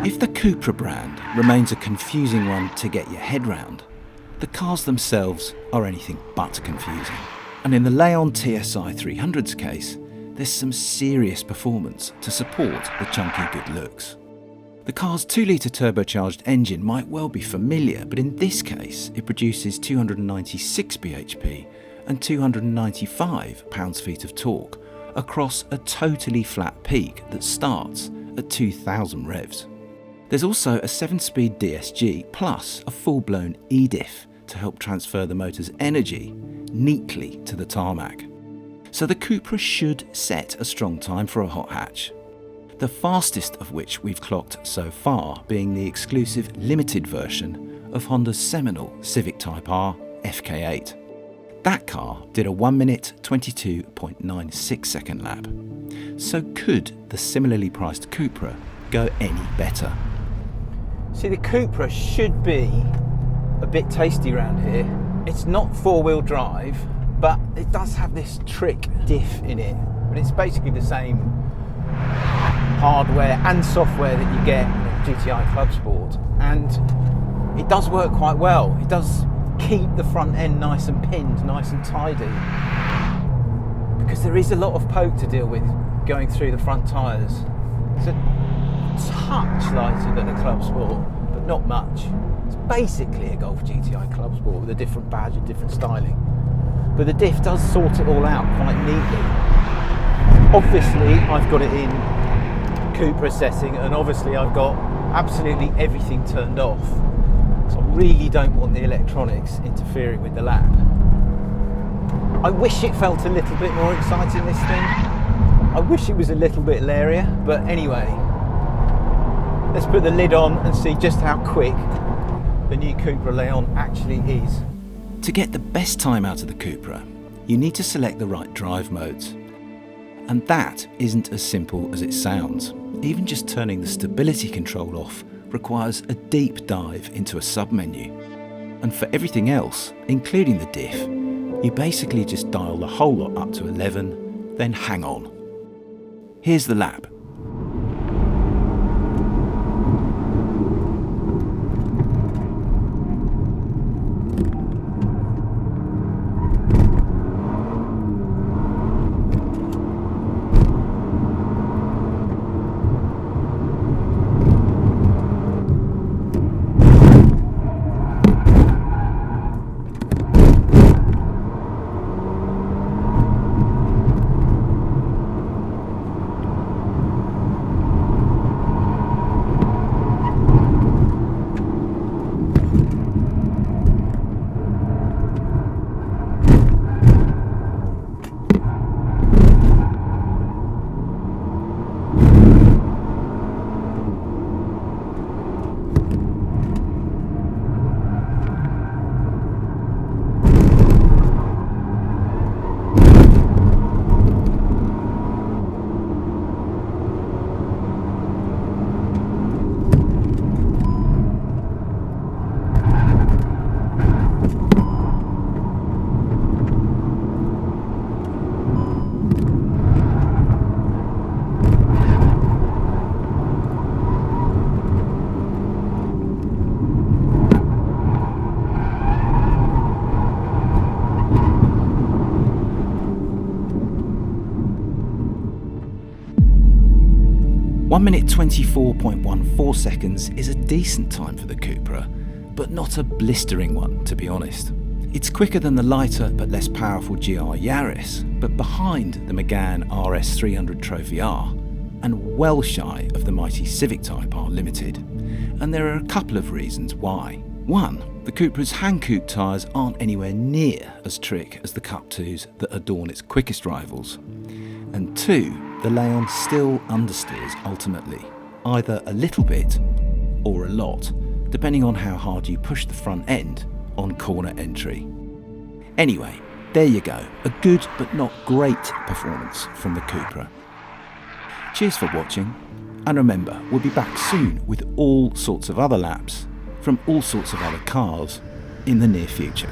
If the Cupra brand remains a confusing one to get your head round, the cars themselves are anything but confusing. And in the Leon TSI 300's case, there's some serious performance to support the chunky good looks. The car's 2-litre turbocharged engine might well be familiar, but in this case it produces 296 bhp and 295 pounds-feet of torque across a totally flat peak that starts at 2000 revs. There's also a 7-speed DSG plus a full-blown e-diff to help transfer the motor's energy neatly to the tarmac. So the Cupra should set a strong time for a hot hatch. The fastest of which we've clocked so far being the exclusive limited version of Honda's seminal Civic Type R FK8. That car did a 1 minute 22.96 second lap. So could the similarly priced Cupra go any better? See, the Cupra should be a bit tasty around here. It's not four-wheel drive, but it does have this trick diff in it. But it's basically the same hardware and software that you get in a GTI Clubsport, and it does work quite well. It does keep the front end nice and pinned, nice and tidy, because there is a lot of poke to deal with going through the front tyres. It's a touch lighter than a Clubsport, but not much. It's basically a Golf GTI Clubsport with a different badge and different styling, but the diff does sort it all out quite neatly. Obviously I've got it in Cupra setting, and obviously I've got absolutely everything turned off, so I really don't want the electronics interfering with the lap. I wish it felt a little bit more exciting, this thing. I wish it was a little bit leirier, but anyway, let's put the lid on and see just how quick the new Cupra Leon actually is. To get the best time out of the Cupra, you need to select the right drive modes. And that isn't as simple as it sounds. Even just turning the stability control off requires a deep dive into a sub-menu. And for everything else, including the diff, you basically just dial the whole lot up to 11, then hang on. Here's the lap. One minute 24.14 seconds is a decent time for the Cupra, but not a blistering one, to be honest. It's quicker than the lighter but less powerful GR Yaris, but behind the Megane RS 300 Trophy R, and well shy of the mighty Civic Type R Limited. And there are a couple of reasons why. One, the Cupra's hand coupe tyres aren't anywhere near as trick as the Cup 2s that adorn its quickest rivals. And two, the Leon still understeers ultimately, either a little bit or a lot, depending on how hard you push the front end on corner entry. Anyway, there you go, a good but not great performance from the Cupra. Cheers for watching, and remember, we'll be back soon with all sorts of other laps from all sorts of other cars in the near future.